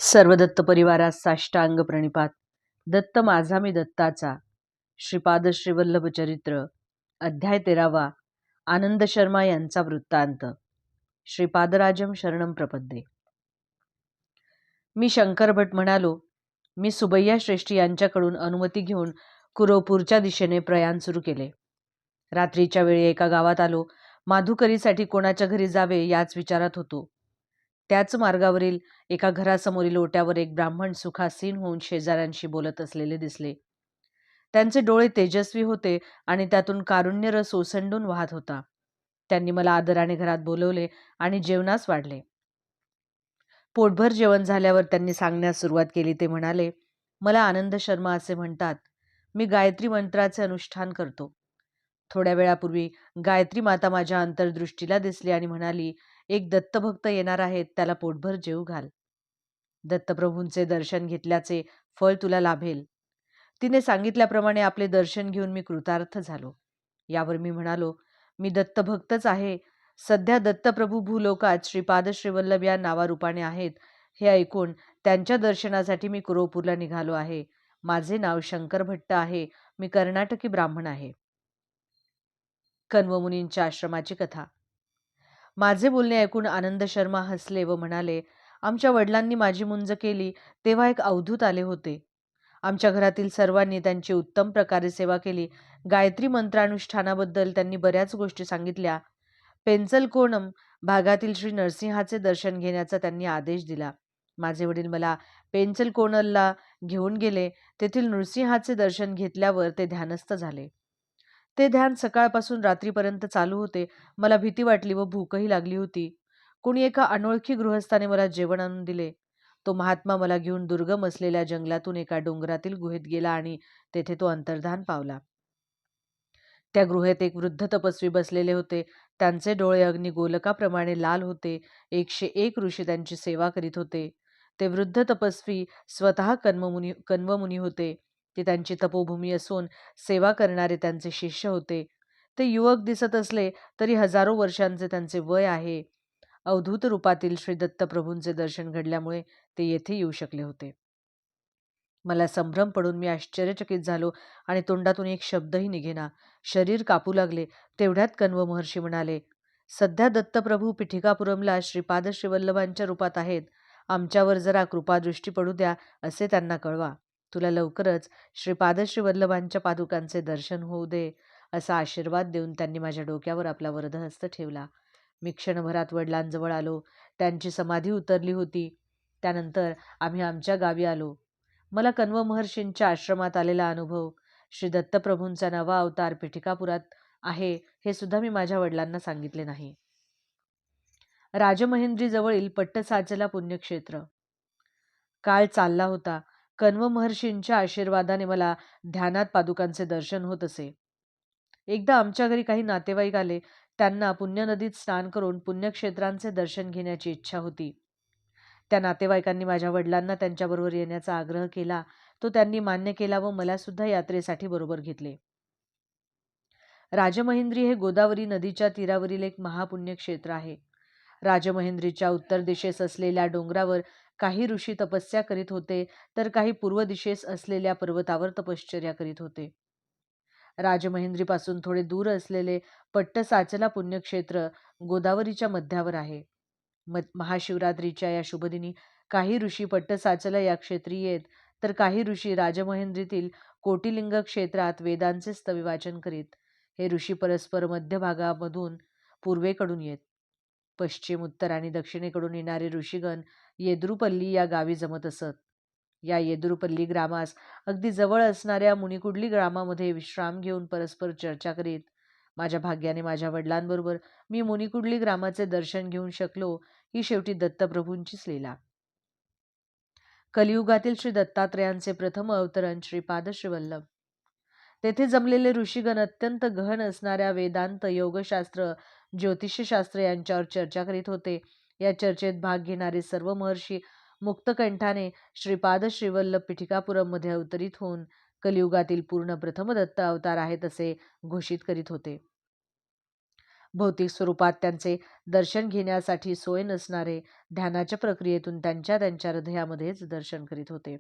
सर्व दत्त परिवारास साष्टांग प्रणिपात. दत्त माझा मी दत्ताचा. श्रीपाद श्रीवल्लभ चरित्र अध्याय 13वा. आनंद शर्मा यांचा वृत्तांत. श्रीपादराजम शरणम प्रपद्ये. मी शंकर भट म्हणालो. मी सुबैया श्रेष्ठी यांच्याकडून अनुमती घेऊन कुरोपूरच्या दिशेने प्रयाण सुरू केले. रात्रीच्या वेळी एका गावात आलो. माधुकरीसाठी कोणाच्या घरी जावे याच विचारात होतो. त्याच मार्गावरील एका घरासमोरील ओट्यावर एक ब्राह्मण सुखासीन होऊन शेजाऱ्यांशी बोलत असलेले दिसले. त्यांचे डोळे तेजस्वी होते आणि त्यातून कारुण्य रस ओसंडून वाहत होता. त्यांनी मला आदराने घरात बोलवले आणि जेवणास वाढले. पोटभर जेवण झाल्यावर त्यांनी सांगण्यास सुरुवात केली. ते म्हणाले, मला आनंद शर्मा असे म्हणतात. मी गायत्री मंत्राचे अनुष्ठान करतो. थोड्या वेळापूर्वी गायत्री माता माझ्या अंतर्दृष्टीला दिसली आणि म्हणाली, एक दत्तभक्त येणार आहेत, त्याला पोटभर जेवू घाल. दत्तप्रभूंचे दर्शन घेतल्याचे फळ तुला लाभेल. तिने सांगितल्याप्रमाणे आपले दर्शन घेऊन मी कृतार्थ झालो. यावर मी म्हणालो, मी दत्तभक्तच आहे. सध्या दत्तप्रभू भूलोकात श्रीपाद श्रीवल्लभ या नावारूपाने आहेत हे ऐकून त्यांच्या दर्शनासाठी मी कुरोपूरला निघालो आहे. माझे नाव शंकर भट्ट आहे. मी कर्नाटकी ब्राह्मण आहे. कण्वमुनींच्या आश्रमाची कथा. माझे बोलणे ऐकून आनंद शर्मा हसले व म्हणाले, आमच्या वडिलांनी माझी मुंज केली तेव्हा एक अवधूत आले होते. आमच्या घरातील सर्वांनी त्यांची उत्तम प्रकारे सेवा केली. गायत्री मंत्रानुष्ठानाबद्दल त्यांनी बऱ्याच गोष्टी सांगितल्या. पेंचलकोणम भागातील श्री नरसिंहाचे दर्शन घेण्याचा त्यांनी आदेश दिला. माझे वडील मला पेंचलकोणलला घेऊन गेले. तेथील नृसिंहाचे दर्शन घेतल्यावर ते ध्यानस्थ झाले. ते ध्यान सकाळपासून रात्रीपर्यंत चालू होते. मला भीती वाटली व भूकही लागली होती. कोणी एका अनोळखी गृहस्थाने मला जेवण आणून दिले. तो महात्मा मला घेऊन दुर्गम असलेल्या जंगलातून एका डोंगरातील गुहेत गेला आणि तेथे तो अंतर्धान पावला. त्या गुहेत एक वृद्ध तपस्वी बसलेले होते. त्यांचे डोळे अग्नी गोलकाप्रमाणे लाल होते. 101 ऋषी त्यांची सेवा करीत होते. ते वृद्ध तपस्वी स्वतः कण्वमुनी होते. ते त्यांची तपोभूमी असून सेवा करणारे त्यांचे शिष्य होते. ते युवक दिसत असले तरी हजारो वर्षांचे त्यांचे वय आहे. अवधूत रूपातील श्री दत्तप्रभूंचे दर्शन घडल्यामुळे ते येथे येऊ शकले होते. मला संभ्रम पडून मी आश्चर्यचकित झालो आणि तोंडातून एक शब्दही निघेना. शरीर कापू लागले. तेवढ्यात कण्व महर्षी म्हणाले, सध्या दत्तप्रभू पिठिकापुरमला श्रीपाद श्रीवल्लभांच्या रूपात आहेत. आमच्यावर जरा कृपादृष्टी पडू द्या असे त्यांना कळवा. तुला लवकरच श्रीपाद श्रीवल्लभांच्या पादुकांचे दर्शन होऊ दे असा आशीर्वाद देऊन त्यांनी माझ्या डोक्यावर आपला वरदहस्त ठेवला. मी क्षणभरात वडिलांजवळ आलो. त्यांची समाधी उतरली होती. त्यानंतर आम्ही आमच्या गावी आलो. मला कण्व महर्षींच्या आश्रमात आलेला अनुभव, श्री दत्तप्रभूंचा नवा अवतार पिठिकापुरात आहे हे सुद्धा मी माझ्या वडिलांना सांगितले नाही. राजमहेंद्री जवळील पट्टसाचला पुण्यक्षेत्र. काळ चालला होता. कण्व महर्षींच्या आशीर्वादाने मला ध्यानात पादुकांचे दर्शन होत असे. एकदा आमच्या घरी काही नातेवाईक आले. त्यांना पुण्यनदीत स्नान करून पुण्यक्षेत्रांचे दर्शन घेण्याची इच्छा होती. त्या नातेवाईकांनी माझ्या वडिलांना त्यांच्याबरोबर येण्याचा आग्रह केला. तो त्यांनी मान्य केला व मला सुद्धा यात्रेसाठी बरोबर घेतले. राजमहेंद्री हे गोदावरी नदीच्या तीरावरील एक महापुण्यक्षेत्र आहे. राजमहेंद्रीच्या उत्तर दिशेस असलेल्या डोंगरावर काही ऋषी तपस्या करीत होते, तर काही पूर्व दिशेस असलेल्या पर्वतावर तपश्चर्या करीत होते. राजमहेंद्रीपासून थोडे दूर असलेले पट्टसाचला पुण्यक्षेत्र गोदावरीच्या मध्यावर आहे. महाशिवरात्रीच्या या शुभदिनी काही ऋषी पट्टसाचला या क्षेत्री येत, तर काही ऋषी राजमहेंद्रीतील कोटिलिंग क्षेत्रात वेदांचे स्तविवाचन करीत. हे ऋषी परस्पर मध्यभागामधून पूर्वेकडून येत. पश्चिम, उत्तर आणि दक्षिणेकडून येणारे ऋषीगण येद्रुपल्ली या गावी जमत असत. या येद्रुपल्ली ग्रामास अगदी जवळ असणाऱ्या मुनिकुडली ग्रामामध्ये विश्राम घेऊन परस्पर चर्चा करीत माझ्या भाग्याने माझ्या वडिलांबरोबर मी मुनिकुडली ग्रामाचे दर्शन घेऊन शकलो. ही शेवटी दत्तप्रभूंचीच लीला. कलियुगातील श्री दत्तात्रयांचे प्रथम अवतरण श्रीपाद श्रीवल्लभ. तेथे जमलेले ऋषीगण अत्यंत गहन असणाऱ्या वेदांत, योगशास्त्र, ज्योतिषशास्त्र यांच्यावर चर्चा करीत होते. या चर्चेत भाग घेणारे सर्व महर्षी मुक्तकंठाने श्रीपाद श्रीवल्लभ पिठिकापुरममध्ये अवतरित होऊन कलियुगातील पूर्ण प्रथम दत्त अवतार आहेत असे घोषित करीत होते. भौतिक स्वरूपात त्यांचे दर्शन घेण्यासाठी सोय नसणारे ध्यानाच्या प्रक्रियेतून त्यांच्या त्यांच्या हृदयामध्येच दर्शन करीत होते.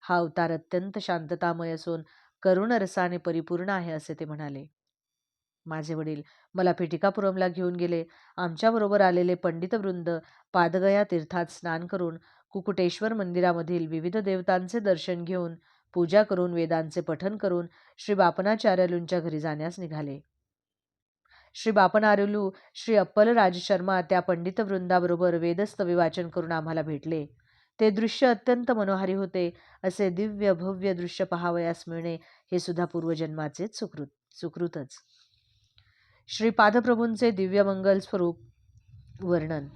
हा अवतार अत्यंत शांततामय असून करुण रसाने परिपूर्ण आहे असे ते म्हणाले. माझे वडील मला पिटिकापुरमला घेऊन गेले. आमच्याबरोबर आलेले पंडितवृंद पादगया तीर्थात स्नान करून कुकुटेश्वर मंदिरामधील विविध देवतांचे दर्शन घेऊन पूजा करून वेदांचे पठन करून श्री बापनाचार्युलूंच्या घरी जाण्यास निघाले. श्री बापनार्युलू श्री अप्पल राज शर्मा त्या पंडितवृंदाबरोबर वेदस्तवी वाचन करून आम्हाला भेटले. ते दृश्य अत्यंत मनोहारी होते. असे दिव्य भव्य दृश्य पहावयास मिळणे हे सुद्धा पूर्वजन्माचेच सुकृतच. श्रीपादप्रभूंचे दिव्यमंगल स्वरूप वर्णन.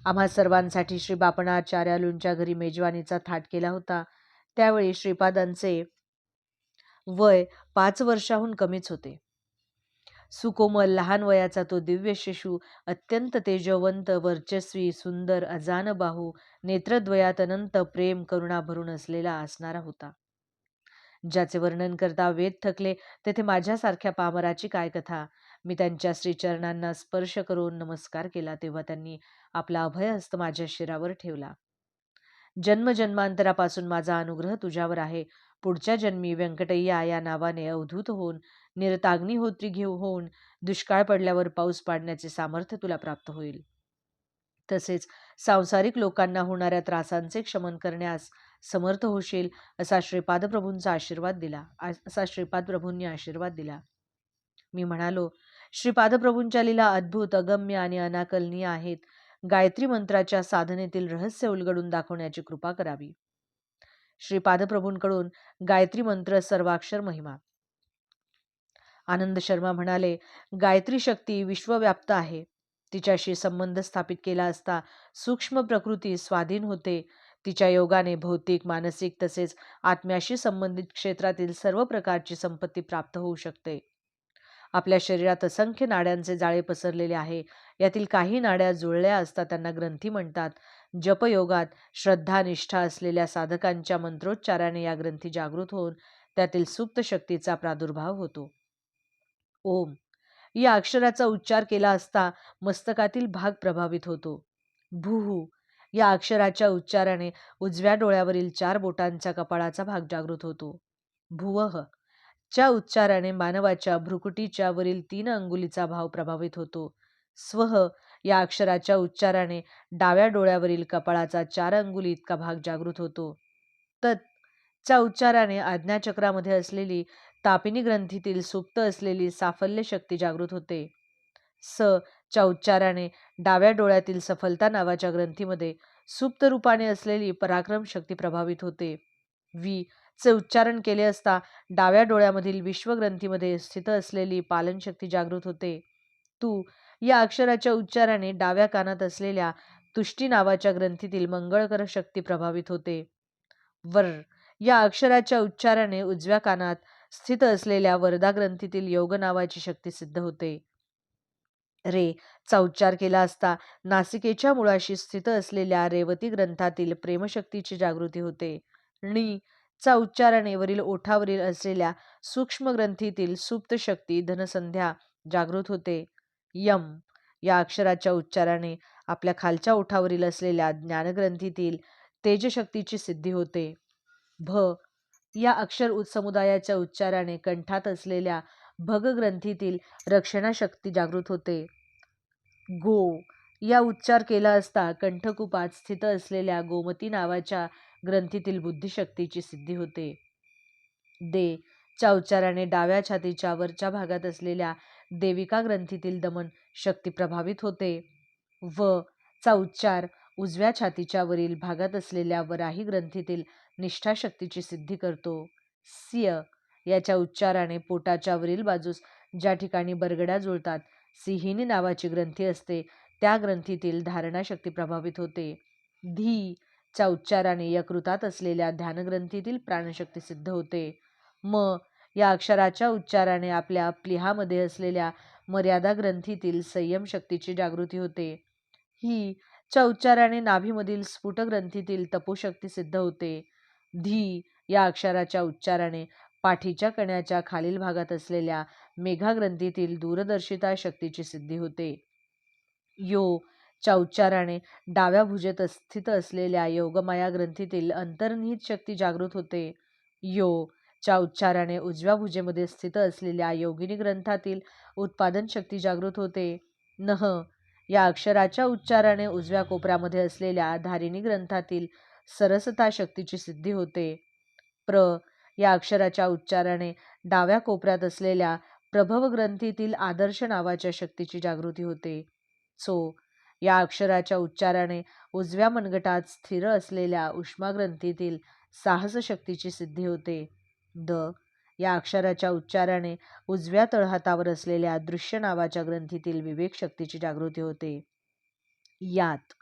आम्हा सर्वांसाठी श्री बापनाचार्यालूंच्या घरी मेजवानीचा थाट केला होता. त्यावेळी श्रीपादांचे वय 5 वर्षाहून कमीच होते. सुकोमल लहान वयाचा तो दिव्य शिशू अत्यंत तेजवंत, वर्चस्वी, सुंदर, अजानबाहू, नेत्रद्वयात अनंत प्रेम करुणा भरून असलेला असणारा होता. ज्याचे वर्णन करता वेद थकले तेथे माझ्यासारख्या पामराची काय कथा. मी त्यांच्या श्रीचरणांना स्पर्श करून नमस्कार केला तेव्हा त्यांनी आपला अभयहस्त माझ्या शिरावर ठेवला. जन्मजन्मांतरापासून माझा अनुग्रह तुझ्यावर आहे. पुढच्या जन्मी व्यंकटय्या या नावाने अवधूत होऊन निरताग्निहोत्री होऊन दुष्काळ पडल्यावर पाऊस पाडण्याचे सामर्थ्य तुला प्राप्त होईल. तसेच सांसारिक लोकांना होणाऱ्या त्रासांचे क्षमन करण्यास समर्थ होशील असा श्रीपाद प्रभूंनी आशीर्वाद दिला. मी म्हणालो, श्रीपाद प्रभूंच्या लीला अद्भुत, अगम्य आणि अनाकलनीय आहेत. गायत्री मंत्राच्या साधनेतील रहस्य उलगडून दाखवण्याची कृपा करावी. श्रीपाद प्रभूंकडून गायत्री मंत्र सर्वाक्षर महिमा. आनंद शर्मा म्हणाले, गायत्री शक्ती विश्वव्याप्त आहे. तिच्याशी संबंध स्थापित केला असता सूक्ष्म प्रकृती स्वाधीन होते. तिच्या योगाने भौतिक, मानसिक तसेच आत्म्याशी संबंधित क्षेत्रातील सर्व प्रकारची संपत्ती प्राप्त होऊ शकते. आपल्या शरीरात असंख्य नाड्यांचे जाळे पसरलेले आहे. यातील काही नाड्या जुळल्या असता त्यांना ग्रंथी म्हणतात. जपयोगात श्रद्धा निष्ठा असलेल्या साधकांच्या मंत्रोच्चाराने या ग्रंथी जागृत होऊन त्यातील सुप्त शक्तीचा प्रादुर्भाव होतो. ओम या अक्षराचा उच्चार केला असता मस्तकातील भाग प्रभावित होतो. भूहू या अक्षराच्या उच्चाराने उजव्या डोळ्यावरील 4 बोटांचा कपाळाचा भाग जागृत होतो. भुवः च्या उच्चाराने मानवाच्या भ्रुकुटीच्या वरील 3 अंगुलीचा भाव प्रभावित होतो. स्वः या अक्षराच्या उच्चाराने डाव्या डोळ्यावरील कपाळाचा 4 अंगुली इतका भाग जागृत होतो. तत् च्या उच्चाराने आज्ञाचक्रामध्ये असलेली तापिनी ग्रंथीतील सुप्त असलेली साफल्य शक्ती जागृत होते. स च्या उच्चाराने डाव्या डोळ्यातील सफलता नावाच्या ग्रंथीमध्ये सुप्त रूपाने असलेली पराक्रम शक्ती प्रभावित होते. वी चे उच्चारण केले असता डाव्या डोळ्यामधील विश्वग्रंथीमध्ये स्थित असलेली पालन शक्ती जागृत होते. तू या अक्षराच्या उच्चाराने डाव्या कानात असलेल्या तुष्टी नावाच्या ग्रंथीतील मंगळकर शक्ती प्रभावित होते. वर या अक्षराच्या उच्चाराने उजव्या कानात स्थित असलेल्या वरदा ग्रंथीतील योग नावाची शक्ती सिद्ध होते. रे चा उच्चार केला असता नासिकेच्या मुळाशी स्थित असलेल्या रेवती ग्रंथातील प्रेमशक्तीची जागृती होते. णी चा उच्चाराने वरील ओठावरील असलेल्या सूक्ष्म ग्रंथीतील सुप्त शक्ती धनसंध्या जागृत होते. यम या अक्षराच्या उच्चाराने आपल्या खालच्या ओठावरील असलेल्या ज्ञानग्रंथीतील तेजशक्तीची सिद्धी होते. भ या अक्षर समुदायाच्या उच्चाराने कंठात असलेल्या भग ग्रंथीतील रक्षणाशक्ती जागृत होते. गो या उच्चार केला असता कंठकुपात स्थित असलेल्या गोमती नावाच्या ग्रंथीतील बुद्धिशक्तीची सिद्धी होते. दे च्या उच्चाराने डाव्या छातीच्या वरच्या भागात असलेल्या देविका ग्रंथीतील दमन शक्ती प्रभावित होते. व चा उच्चार उजव्या छातीच्या वरील भागात असलेल्या वराही ग्रंथीतील निष्ठा शक्तीची सिद्धी करतो. सिय याच्या उच्चाराने पोटाच्या वरील बाजूस ज्या ठिकाणी बरगड्या जुळतात सिहिनी नावाची ग्रंथी असते त्या ग्रंथीतील धारणा शक्ती प्रभावित होते. धी च्या उच्चाराने यकृतात असलेल्या ध्यानग्रंथीतील प्राणशक्ती सिद्ध होते. म या अक्षराच्या उच्चाराने आपल्या प्लिहामध्ये असलेल्या मर्यादा ग्रंथीतील संयम शक्तीची जागृती होते. ही च्या उच्चाराने नाभीमधील स्फुट ग्रंथीतील तपोशक्ती सिद्ध होते. धी या अक्षराच्या उच्चाराने पाठीच्या कण्याच्या खालील भागात असलेल्या मेघाग्रंथीतील दूरदर्शिता शक्तीची सिद्धी होते. यो च्या उच्चाराने डाव्या भुजेत स्थित असलेल्या योगमाया ग्रंथीतील अंतर्निहित शक्ती जागृत होते. यो च्या उच्चाराने उजव्या भुजेमध्ये स्थित असलेल्या योगिनी ग्रंथातील उत्पादन शक्ती जागृत होते. नह या अक्षराच्या उच्चाराने उजव्या कोपऱ्यामध्ये असलेल्या धारिणी ग्रंथातील सरसता शक्तीची सिद्धी होते. प्र या अक्षराच्या उच्चाराने डाव्या कोपऱ्यात असलेल्या प्रभव ग्रंथीतील आदर्श नावाच्या शक्तीची जागृती होते. चो या अक्षराच्या उच्चाराने उजव्या मनगटात स्थिर असलेल्या उष्मा ग्रंथीतील साहस शक्तीची सिद्धी होते. द या अक्षराच्या उच्चाराने उजव्या तळहातावर असलेल्या दृश्य नावाच्या ग्रंथीतील विवेक शक्तीची जागृती होते. यात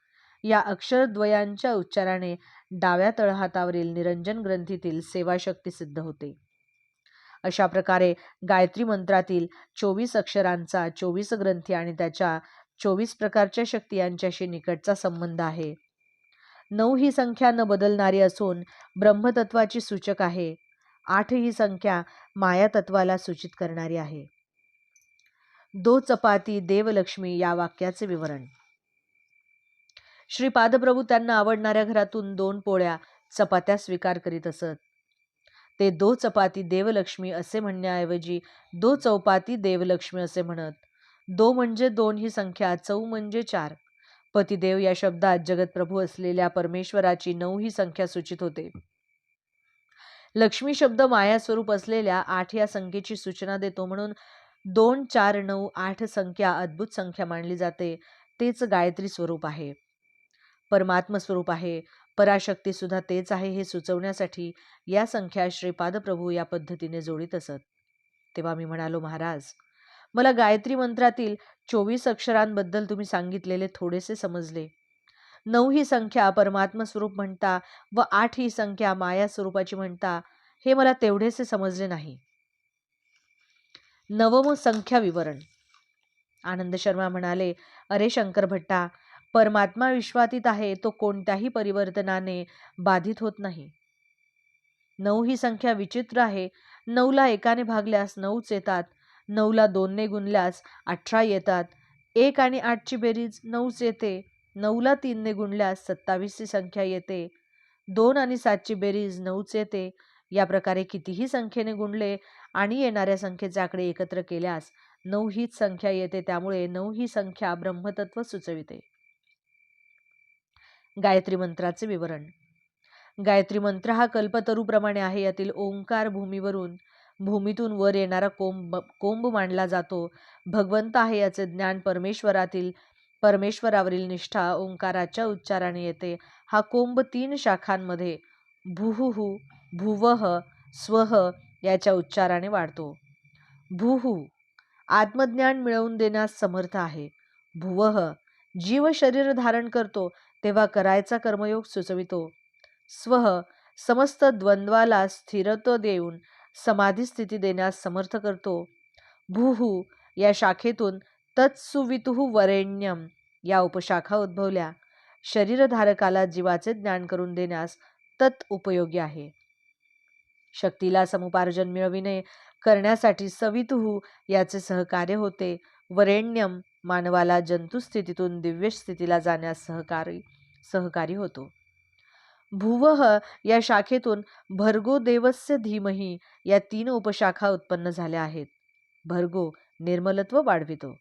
या अक्षरद्वयांच्या उच्चाराने डाव्या तळहातावरील निरंजन ग्रंथीतील सेवाशक्ती सिद्ध होते. अशा प्रकारे गायत्री मंत्रातील 24 अक्षरांचा 24 ग्रंथी आणि त्याच्या 24 प्रकारच्या शक्ती यांच्याशी निकटचा संबंध आहे. 9 ही संख्या न बदलणारी असून ब्रह्मतत्वाची सूचक आहे. 8 ही संख्या मायातत्वाला सूचित करणारी आहे. दो चपाती देवलक्ष्मी या वाक्याचे विवरण. श्रीपादप्रभू त्यांना आवडणाऱ्या घरातून 2 पोळ्या चपात्या स्वीकार करीत असत. ते दो चपाती देवलक्ष्मी असे म्हणण्याऐवजी दो चौपाती देवलक्ष्मी असे म्हणत. दो म्हणजे 2 ही संख्या, चौ म्हणजे 4. पतिदेव या शब्दात जगतप्रभू असलेल्या परमेश्वराची 9 ही संख्या सूचित होते. लक्ष्मी शब्द माया स्वरूप असलेल्या 8 या संख्येची सूचना देतो, म्हणून 2, 4, 9, 8 संख्या अद्भुत संख्या मानली जाते. तेच गायत्री स्वरूप आहे, परमात्म स्वरूप आहे, पराशक्ती सुद्धा तेच आहे हे सुचवण्यासाठी या संख्या श्रीपाद प्रभू या पद्धतीने जोडीत असत. तेव्हा मी म्हणालो, महाराज, मला गायत्री मंत्रातील 24 अक्षरांबद्दल तुम्ही सांगितलेले थोडेसे समजले. 9 ही संख्या परमात्म स्वरूप म्हणता व 8 ही संख्या माया स्वरूपाची म्हणता, हे मला तेवढेसे समजले नाही. नवम संख्या विवरण. आनंद शर्मा म्हणाले, अरे शंकर भट्टा, परमात्मा विश्वातीत आहे, तो कोणत्याही परिवर्तनाने बाधित होत नाही. 9 ही संख्या विचित्र आहे. 9ला एकाने भागल्यास 9च येतात. 9ला 2ने गुणल्यास 18 येतात. 1 आणि 8ची बेरीज 9च येते. 9ला 3ने गुणल्यास 27 ही संख्या येते. 2 आणि 7ची बेरीज 9च येते. या प्रकारे कितीही संख्येने गुणले आणि येणाऱ्या संख्येचे आकडे एकत्र केल्यास 9 हीच संख्या येते. त्यामुळे 9 ही संख्या ब्रह्मतत्व सुचविते. गायत्री मंत्राचे विवरण. गायत्री मंत्र हा कल्पतरूप्रमाणे आहे. यातील ओंकार भूमीतून वर येणारा कोंब मानला जातो. भगवंत आहे याचे ज्ञान परमेश्वरावरील निष्ठा ओंकाराच्या उच्चाराने येते. हा कोंब 3 शाखांमध्ये भूहुः, भुवः, स्वः याच्या उच्चाराने वाढतो. भूहुः आत्मज्ञान मिळवून देण्यास समर्थ आहे. भुवः जीव शरीर धारण करतो तेव्हा करायचा कर्मयोग सुचवितो. स्वः समस्त द्वंद्वाला स्थिरत्व देऊन समाधी स्थिती देण्यास समर्थ करतो. भूहुः या शाखेतून तत्सुवितुः वरेण्यम या उपशाखा उद्भवल्या. शरीरधारकाला जीवाचे ज्ञान करून देण्यास तत् उपयोगी आहे. शक्तीला समुपार्जन मिळविणे करण्यासाठी सवितुः याचे सहकार्य होते. वरेण्यम मानवाला जंतुस्थितीतून दिव्य स्थितीला जाण्यास सहकारी होतो. भुवः या शाखेतून भर्गो देवस्य धीमहि या 3 उपशाखा उत्पन्न झाल्या आहेत. भर्गो निर्मलत्व वाढवितो.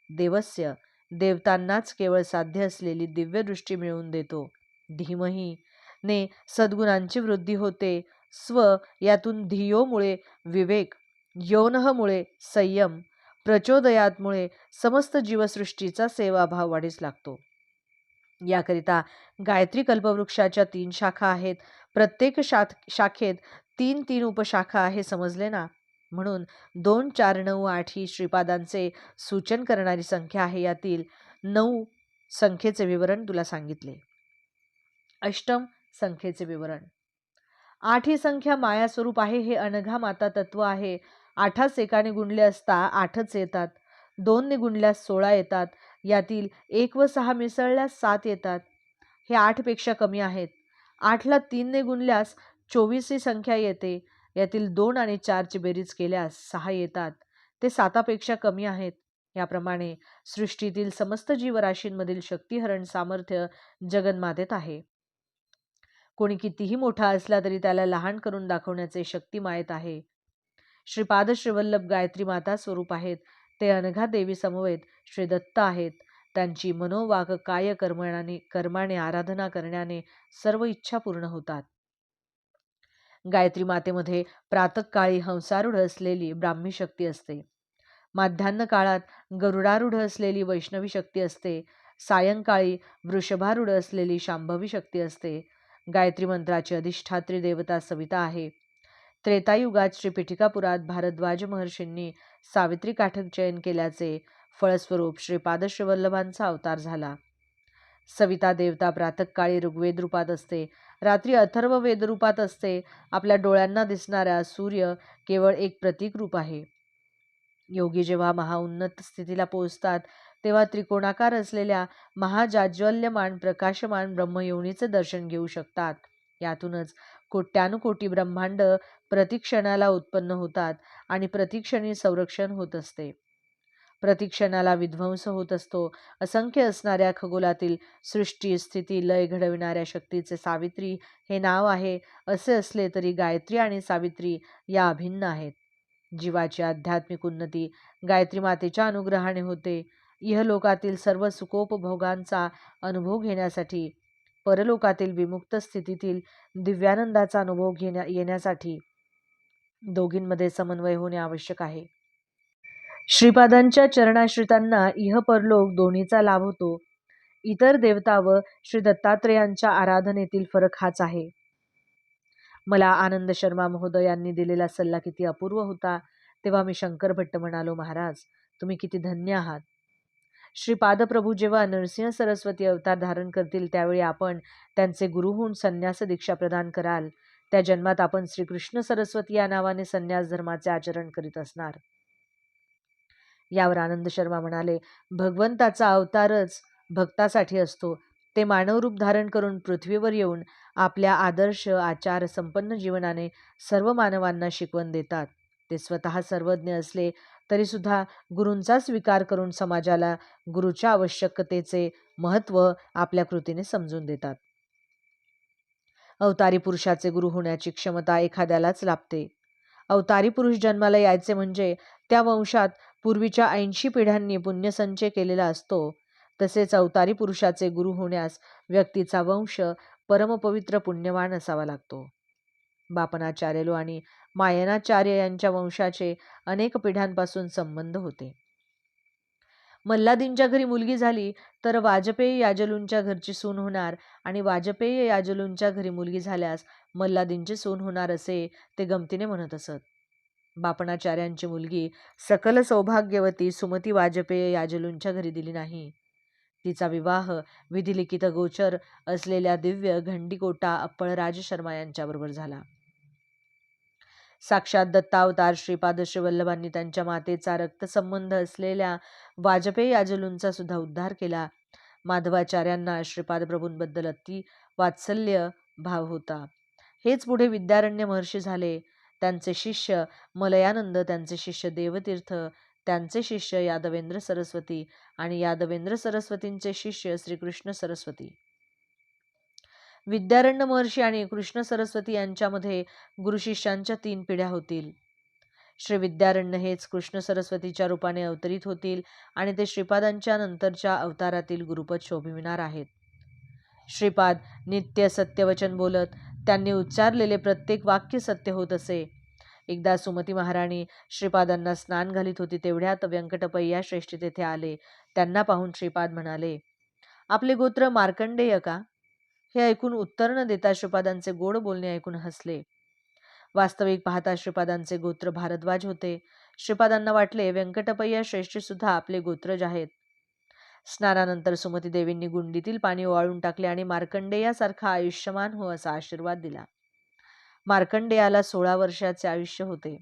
देवस्य देवतांनाच केवळ साध्य असलेली दिव्य दृष्टी मिळवून देतो. धीमहि ने सद्गुणांची वृद्धी होते. स्व यातून धियोमुळे विवेक, यौनहमुळे संयम, प्रचोदयातमुळे समस्त जीवसृष्टीचा सेवाभाव वाढीस लागतो. याकरिता गायत्री कल्पवृक्षाच्या 3 शाखा आहेत. प्रत्येक शाखेत 3 उपशाखा आहे. समजले ना? म्हणून 2, 4, 9, 8 ही श्रीपादांचे सूचन करणारी संख्या आहे. यातील 9 संख्येचे विवरण तुला सांगितले. अष्टम संख्येचे विवरण. 8 ही संख्या माया स्वरूप आहे. हे अनघा माता तत्व आहे. 8 एकाने गुणले असता 8च येतात. 2ने गुणल्यास 16 येतात. यातील 1 व 6 मिसळल्यास 7 येतात. हे 8 पेक्षा कमी आहेत. 8ला 3ने गुणल्यास 24 ही संख्या येते. यातील 2 आणि 4 ची बेरीज केल्यास 6 येतात. ते 7पेक्षा कमी आहेत. याप्रमाणे सृष्टीतील समस्त जीवराशींमधील शक्तिहरण सामर्थ्य जगन्मातेत आहे. कोणी कितीही मोठा असला तरी त्याला लहान करून दाखवण्याचे शक्ती मायेत आहे. श्रीपाद श्रीवल्लभ गायत्री माता स्वरूप आहेत. ते अनघा देवी समवेत श्री दत्त आहेत. त्यांची मनोवाक काय कर्माने आराधना करण्याने सर्व इच्छा पूर्ण होतात. गायत्री मातेमध्ये प्रातःकाळी हंसारूढ असलेली ब्राह्मी शक्ती असते. माध्यान्ह काळात गरुडारूढ असलेली वैष्णवी शक्ती असते. सायंकाळी वृषभारूढ असलेली शांभवी शक्ती असते. गायत्री मंत्राची अधिष्ठात्री देवता सविता आहे. त्रेतायुगात श्री पिठिकापुरात भारद्वाज महर्षींनी सावित्री काठक चयन केल्याचे फळस्वरूप श्रीपाद श्रीवल्लभांचा अवतार झाला. सविता देवता प्रातःकाळी ऋग्वेद रूपात असते, रात्री अथर्व वेद रूपात असते. आपल्या डोळ्यांना दिसणारा सूर्य केवळ एक प्रतीक रूप आहे. योगी जेव्हा महाउन्नत स्थितीला पोहोचतात तेव्हा त्रिकोणाकार असलेल्या महाजाज्वल्यमान प्रकाशमान ब्रह्मयोनीचे दर्शन घेऊ शकतात. यातूनच कोट्यानुकोटी ब्रह्मांड प्रतिक्षणाला उत्पन्न होतात आणि प्रतिक्षणी संरक्षण होत असते. प्रतिक्षणाला विध्वंस होत असतो. असंख्य असणाऱ्या खगोलातील सृष्टी स्थिती लय घडविणाऱ्या शक्तीचे सावित्री हे नाव आहे. असे असले तरी गायत्री आणि सावित्री या अभिन्न आहेत. जीवाची आध्यात्मिक उन्नती गायत्री मातेच्या अनुग्रहाने होते. इहलोकातील सर्व सुखोपभोगांचा अनुभव घेण्यासाठी, परलोकातील विमुक्त स्थितीतील दिव्यानंदाचा अनुभव येण्यासाठी दोघींमध्ये समन्वय होणे आवश्यक आहे. श्रीपादांच्या चरणाश्रितांना इह परलोक दोन्हीचा लाभ होतो. इतर देवता व श्री दत्तात्रेयांच्या आराधनेतील फरक हाच आहे. मला आनंद शर्मा महोदयांनी दिलेला सल्ला किती अपूर्व होता. तेव्हा मी शंकर भट्ट म्हणालो, महाराज तुम्ही किती धन्य आहात. श्रीपादप्रभू जेव्हा नरसिंह सरस्वती अवतार धारण करतील त्यावेळी आपण त्यांचे गुरु होऊन संन्यास दीक्षा प्रदान कराल. त्या जन्मात आपण श्रीकृष्ण सरस्वती या नावाने संन्यास धर्माचे आचरण करीत असणार. यावर आनंद शर्मा म्हणाले, भगवंताचा अवतारच भक्तासाठी असतो. ते मानव रूप धारण करून पृथ्वीवर येऊन आपल्या आदर्श आचार संपन्न जीवनाने सर्व मानवांना शिकवण देतात. ते स्वतः सर्वज्ञ असले तरी सुद्धा गुरूंचा स्वीकार करून समाजाला गुरुच्या आवश्यकतेचे महत्त्व आपल्या कृतीने समजून देतात. अवतारी पुरुषाचे गुरु होण्याची क्षमता एखाद्यालाच लाभते. अवतारी पुरुष जन्माला यायचे म्हणजे त्या वंशात पूर्वीच्या 80 पिढ्यांनी पुण्यसंचय केलेला असतो. तसेच अवतारी पुरुषाचे गुरु होण्यास व्यक्तीचा वंश परमपवित्र पुण्यवान असावा लागतो. बापनाचार्यलो आणि मायनाचार्य यांच्या वंशाचे अनेक पिढ्यांपासून संबंध होते. मल्हादींच्या घरी मुलगी झाली तर वाजपेयी याजलूंच्या घरची सून होणार आणि वाजपेयी याजलूंच्या घरी मुलगी झाल्यास मल्हादींची सून होणार असे ते गमतीने म्हणत असत. बापणाचार्यांची मुलगी सकल सौभाग्यवती सुमती वाजपेयी याजलूंच्या घरी दिली नाही. तिचा विवाह विधिलिखित गोचर असलेल्या दिव्य घंडीकोटा अप्पळराज शर्मा यांच्याबरोबर झाला. साक्षात दत्तावतार श्रीपाद श्रीवल्लभांनी त्यांच्या मातेचा रक्तसंबंध असलेल्या वाजपेयी याजलूंचा सुद्धा उद्धार केला. माधवाचार्यांना श्रीपाद प्रभूंबद्दल अति वात्सल्य भाव होता. हेच पुढे विद्यारण्य महर्षी झाले. त्यांचे शिष्य मलयानंद, त्यांचे शिष्य देवतीर्थ, त्यांचे शिष्य यादवेंद्र सरस्वती आणि यादवेंद्र सरस्वतींचे शिष्य श्रीकृष्ण सरस्वती. विद्यारण्य महर्षी आणि कृष्ण सरस्वती यांच्यामध्ये गुरुशिष्यांच्या 3 पिढ्या होतील. श्री विद्यारण्य हेच कृष्ण सरस्वतीच्या रूपाने अवतरित होतील आणि ते श्रीपादांच्या नंतरच्या अवतारातील गुरुपद शोभिविणार आहेत. श्रीपाद नित्य सत्यवचन बोलत. त्यांनी उच्चारलेले प्रत्येक वाक्य सत्य होत असे. एकदा सुमती महाराणी श्रीपादांना स्नान घालीत होती तेवढ्यात व्यंकटपय्या श्रेष्ठी तेथे आले. त्यांना पाहून श्रीपाद म्हणाले, आपले गोत्र मार्कंडेय का? हे ऐकून उत्तर न देता श्रीपादांचे गोड बोलणे ऐकून हसले. वास्तविक पाहता श्रीपादांचे गोत्र भारद्वाज होते. श्रीपादांना वाटले व्यंकटपय्या श्रेष्ठी सुद्धा आपले गोत्रज आहेत. स्नानानंतर सुमती देवींनी गुंडीतील पाणी ओवाळून टाकले आणि मार्कंडेयासारखा आयुष्यमान हो असा आशीर्वाद दिला. मार्कंडेयाला 16 वर्षाचे आयुष्य होते.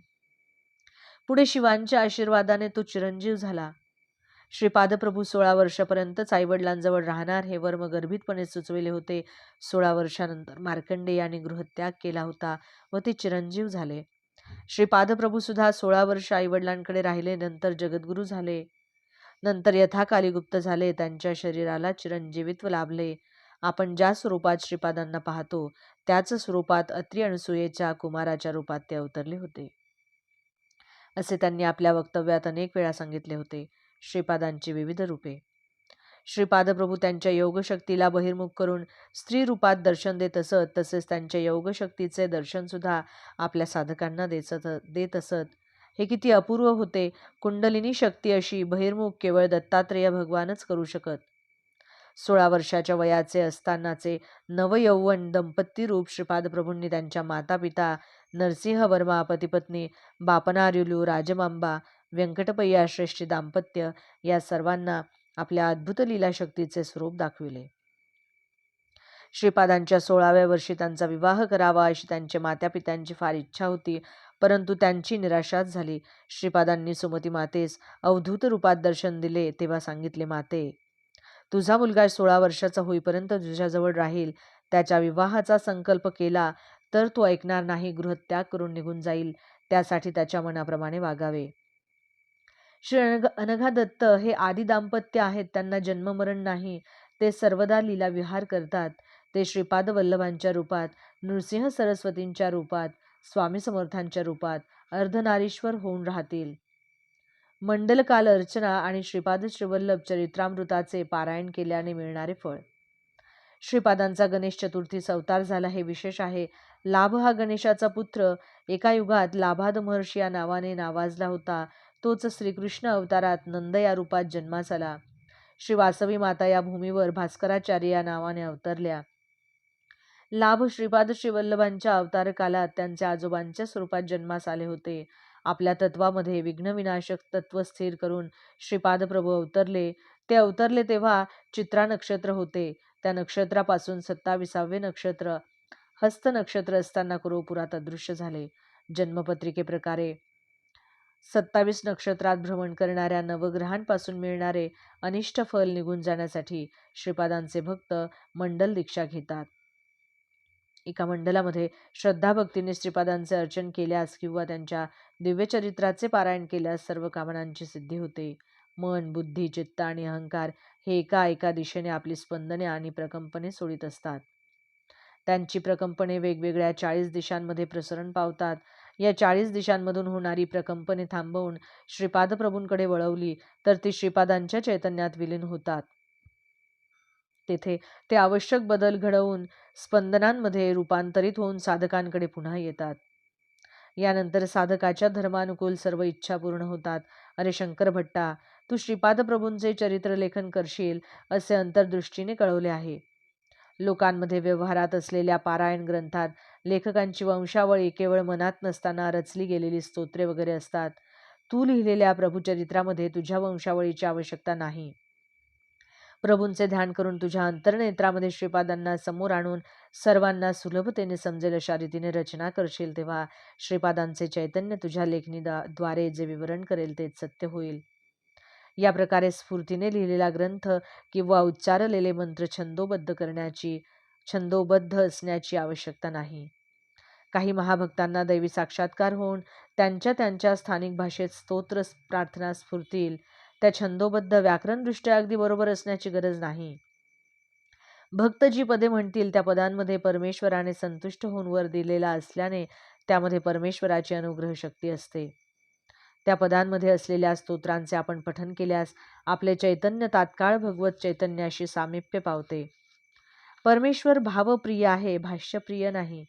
पुढे शिवांच्या आशीर्वादाने तो चिरंजीव झाला. श्रीपादप्रभू 16 वर्षापर्यंतच आईवडिलांजवळ राहणार हे वर्म गर्भितपणे सुचविले होते. 16 वर्षानंतर मार्कंडेयाने गृहत्याग केला होता व ते चिरंजीव झाले. श्रीपादप्रभू सुद्धा 16 वर्ष आईवडिलांकडे राहिले, नंतर जगद्गुरू झाले. नंतर यथाकाली गुप्त झाले. त्यांच्या शरीराला चिरंजीवित्व लाभले. आपण ज्या स्वरूपात श्रीपादांना पाहतो त्याच स्वरूपात अत्री अनसूयेच्या कुमाराच्या रूपात ते अवतरले होते, असे त्यांनी आपल्या वक्तव्यात अनेक वेळा सांगितले होते. श्रीपादांची विविध रूपे. श्रीपादप्रभू त्यांच्या योगशक्तीला बहिर्मुख करून स्त्री रूपात दर्शन देत असत. तसेच त्यांच्या योगशक्तीचे दर्शन सुद्धा आपल्या साधकांना देत असत. हे किती अपूर्व होते. कुंडलिनी शक्ती अशी बहिर्मुख केवळ दत्तात्रेय भगवानच करू शकत. 16 वर्षाच्या वयाचे असतानाचे नवयौवन दंपती रूप श्रीपादप्रभूंनी त्यांच्या माता पिता नरसिंहवर्मा, पतिपत्नी बापनार्युलू, राजमांबा, व्यंकटपय्या श्रेष्ठी दाम्पत्य या सर्वांना आपल्या अद्भुत लीलाशक्तीचे स्वरूप दाखविले. श्रीपादांच्या 16व्या वर्षी त्यांचा विवाह करावा अशी त्यांच्या मातापित्यांची फार इच्छा होती, परंतु त्यांची निराशाच झाली. श्रीपादांनी सुमती मातेस अवधूत रूपात दर्शन दिले तेव्हा सांगितले, माते, तुझा मुलगा 16 वर्षाचा होईपर्यंत तुझ्याजवळ राहील. त्याच्या विवाहाचा संकल्प केला तर तो ऐकणार नाही, गृहत्याग करून निघून जाईल. त्यासाठी त्याच्या मनाप्रमाणे वागावे. श्री अनघा दत्त हे आदि दाम्पत्य आहेत. त्यांना जन्ममरण नाही. ते सर्वदा लीला विहार करतात. ते श्रीपाद वल्लभांच्या रूपात, नृसिंह सरस्वतींच्या रूपात, स्वामी समर्थांच्या रूपात अर्धनारीश्वर होऊन राहतील. मंडलकाल अर्चना आणि श्रीपाद श्रीवल्लभ चरित्रामृताचे पारायण केल्याने मिळणारे फळ. श्रीपादांचा गणेश चतुर्थीचा अवतार झाला हे विशेष आहे. लाभ हा गणेशाचा पुत्र एका युगात लाभाद महर्षी या नावाने नावाजला होता. तोच श्रीकृष्ण अवतारात नंद या रूपात जन्मास आला. श्री वासवी माता या भूमीवर भास्कराचार्य या नावाने अवतरल्या. लाभ श्रीपाद श्रीवल्लभांच्या अवतार कालात त्यांच्या आजोबांच्या स्वरूपात जन्मास आले होते. आपल्या तत्वामध्ये विघ्नविनाशक तत्व स्थिर करून श्रीपाद प्रभू अवतरले. ते अवतरले तेव्हा चित्रा नक्षत्र होते. त्या नक्षत्रापासून 27वे नक्षत्र हस्त नक्षत्र असताना कुरुपुरात अदृश्य झाले. जन्मपत्रिकेप्रकारे 27 नक्षत्रात भ्रमण करणाऱ्या नवग्रहांपासून मिळणारे अनिष्ट फल निघून जाण्यासाठी श्रीपादांचे भक्त मंडल दीक्षा घेतात. एका मंडलामध्ये श्रद्धाभक्तीने श्रीपादांचे अर्चन केल्यास किंवा त्यांच्या दिव्यचरित्राचे पारायण केल्यास सर्व कामनांची सिद्धी होते. मन, बुद्धी, चित्त आणि अहंकार हे एका दिशेने आपली स्पंदने आणि प्रकंपने सोडित असतात. त्यांची प्रकंपने वेगवेगळ्या 40 दिशांमध्ये प्रसरण पावतात. या 40 दिशांमधून होणारी प्रकंपने थांबवून श्रीपाद प्रभूंकडे वळवली तर ती श्रीपादांच्या चैतन्यात विलीन होतात. तेथे ते आवश्यक बदल घडवून स्पंदनांमध्ये रूपांतरित होऊन साधकांकडे पुन्हा येतात. यानंतर साधकाच्या धर्मानुकूल सर्व इच्छा पूर्ण होतात. अरे शंकर भट्टा, तू श्रीपाद प्रभूंचे चरित्र लेखन करशील असे अंतर्दृष्टीने कळवले आहे. लोकांमध्ये व्यवहारात असलेल्या पारायण ग्रंथात लेखकांची वंशावळी केवळ मनात नसताना रचली गेलेली स्तोत्रे वगैरे असतात. तू लिहिलेल्या प्रभुचरित्रामध्ये तुझ्या वंशावळीची आवश्यकता नाही. प्रभूंचे ध्यान करून तुझ्या अंतर्नेत्रामध्ये श्रीपादांना समोर आणून सर्वांना सुलभतेने समजेल अशा रीतीने रचना करशील तेव्हा श्रीपादांचे चैतन्य तुझ्या लेखणीद्वारे जे विवरण करेल तेच सत्य होईल. या प्रकारे स्फूर्तीने लिहिलेला ग्रंथ किंवा उच्चारलेले मंत्र छंदोबद्ध असण्याची आवश्यकता नाही. काही महाभक्तांना दैवी साक्षात्कार होऊन त्यांच्या स्थानिक भाषेत स्तोत्र प्रार्थना स्फुरतील. त्या छंदोबद्ध व्याकरणदृष्ट्या अगदी बरोबर असण्याची गरज नाही. भक्त जी पदे म्हणतील त्या पदांमध्ये परमेश्वराने संतुष्ट होऊन वर दिलेला असल्याने त्यामध्ये परमेश्वराची अनुग्रह शक्ती असते. त्या पदांमध्ये असलेल्या स्तोत्रांचे आपण पठन केल्यास आपले चैतन्य तात्काळ भगवत चैतन्याशी सामिप्य पावते. परमेश्वर भावप्रिय आहे, भाष्यप्रिय नाही.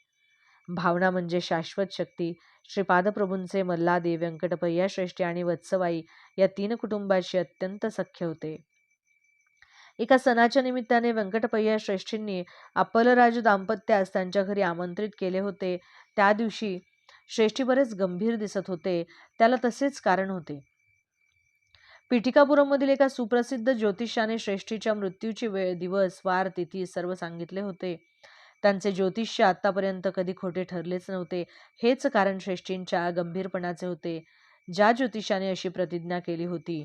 भावना म्हणजे शाश्वत शक्ती. श्रीपादप्रभूंचे मल्लादी, व्यंकटपय्या श्रेष्ठी आणि वत्सवाई या 3 कुटुंबाशी अत्यंत सख्य होते. एका सणाच्या निमित्ताने व्यंकटपय्या श्रेष्ठींनी अप्पलराजू दाम्पत्यास त्यांच्या घरी आमंत्रित केले होते. त्या दिवशी श्रेष्ठी बरेच गंभीर दिसत होते. त्याला तसेच कारण होते. पिठिकापुरममधील एका सुप्रसिद्ध ज्योतिषाने श्रेष्ठीच्या मृत्यूची वेळ, दिवस, वार, तिथी सर्व सांगितले होते. त्यांचे ज्योतिष्य आतापर्यंत कधी खोटे ठरलेच नव्हते. हेच कारण श्रेष्ठींच्या गंभीरपणाचे होते. ज्या ज्योतिषाने अशी प्रतिज्ञा केली होती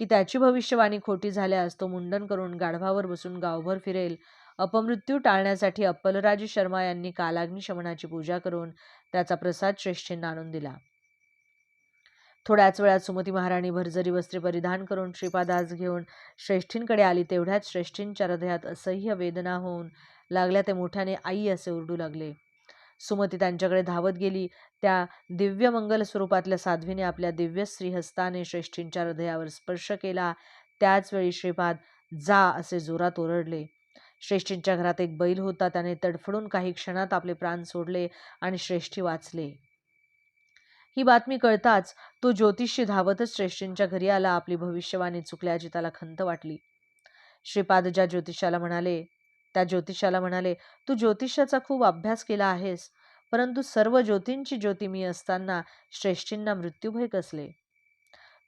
की त्याची भविष्यवाणी खोटी झाल्यास तो मुंडन करून गाढवावर बसून गावभर फिरेल, अपमृत्यू टाळण्यासाठी अप्पलराजू शर्मा यांनी कालाग्निशमनाची पूजा करून त्याचा प्रसाद श्रेष्ठींना आणून दिला. थोड्याच वेळात सुमती महाराणी भरजरी वस्त्रे परिधान करून श्रीपादास घेऊन श्रेष्ठींकडे आली. तेवढ्यात श्रेष्ठींच्या हृदयात असह्य वेदना होऊन लागल्या. ते मोठ्याने आई असे ओरडू लागले. सुमती त्यांच्याकडे धावत गेली. त्या दिव्य मंगल स्वरूपातल्या साध्वीने आपल्या दिव्य श्रीहस्ताने श्रेष्ठींच्या हृदयावर स्पर्श केला. त्याच वेळी श्रीपाद जा असे जोरात ओरडले. श्रेष्ठींच्या घरात एक बैल होता. त्याने तडफडून काही क्षणात आपले प्राण सोडले आणि श्रेष्ठी वाचले. ही बातमी कळताच तो ज्योतिषी धावतच श्रेष्ठींच्या घरी आला. आपली भविष्यवाणी चुकल्याची त्याला खंत वाटली. श्रीपाद त्या ज्योतिषाला म्हणाले, तू ज्योतिषाचा खूप अभ्यास केला आहेस, परंतु सर्व ज्योतींची ज्योती मी असताना श्रेष्ठींना मृत्यूभय कसले?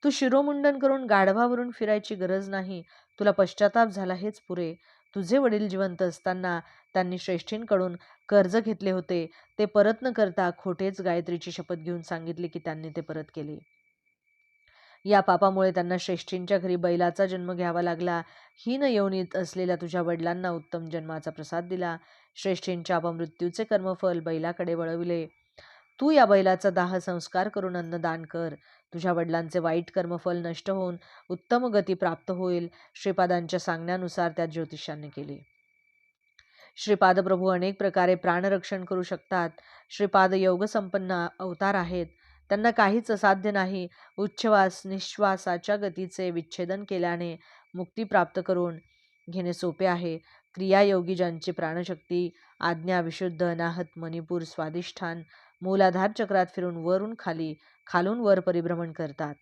तू शिरोमुंडन करून गाढवावरून फिरायची गरज नाही. तुला पश्चाताप झाला हेच पुरे. तुझे वडील जिवंत असताना त्यांनी श्रेष्ठींकडून कर्ज घेतले होते. ते परत न करता खोटेच गायत्रीची शपथ घेऊन सांगितले की त्यांनी ते परत केले. या पापामुळे त्यांना श्रेष्ठींच्या घरी बैलाचा जन्म घ्यावा लागला. हीन योनीत असलेल्या तुझ्या वडिलांना उत्तम जन्माचा प्रसाद दिला. श्रेष्ठींच्या अपमृत्यूचे कर्मफल बैलाकडे वळविले. तू या बैलाचा दाह संस्कार करून अन्नदान कर. तुझ्या वडिलांचे वाईट कर्मफल नष्ट होऊन उत्तम गती प्राप्त होईल. श्रीपादांच्या सांगण्यानुसार त्या ज्योतिषांनी केले. श्रीपाद प्रभू अनेक प्रकारे प्राणरक्षण करू शकतात. श्रीपाद योगसंपन्न अवतार आहेत. त्यांना काहीच असाध्य नाही. उच्छ्वास निश्वासाच्या गतीचे विच्छेदन केल्याने मुक्ती प्राप्त करून घेणे सोपे आहे. क्रियायोगी ज्यांची प्राणशक्ती आज्ञा विशुद्ध अनाहत मणिपूर स्वादिष्ठान मूलाधार चक्रात फिरून वरून खाली खालून वर परिभ्रमण करतात.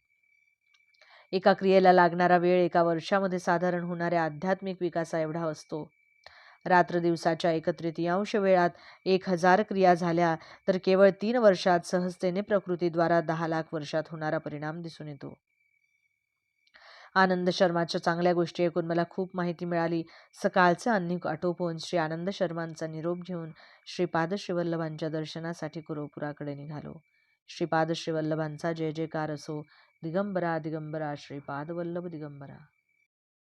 एका क्रियेला लागणारा वेळ 1 वर्षामध्ये साधारण होणाऱ्या आध्यात्मिक विकासा एवढा असतो. रात्र दिवसाच्या 1/3 वेळात 1000 क्रिया झाल्या तर केवळ 3 वर्षात सहजतेने प्रकृतीद्वारा 10 लाख वर्षात होणारा परिणाम दिसून येतो. आनंद शर्माच्या चांगल्या गोष्टी ऐकून मला खूप माहिती मिळाली. सकाळचे अन्नी आटोपून श्री आनंद शर्मांचा निरोप घेऊन श्रीपाद श्रीवल्लभांच्या दर्शनासाठी कुरोपुराकडे निघालो. श्रीपाद श्रीवल्लभांचा जय जयकार असो. दिगंबरा दिगंबरा श्रीपाद वल्लभ दिगंबरा.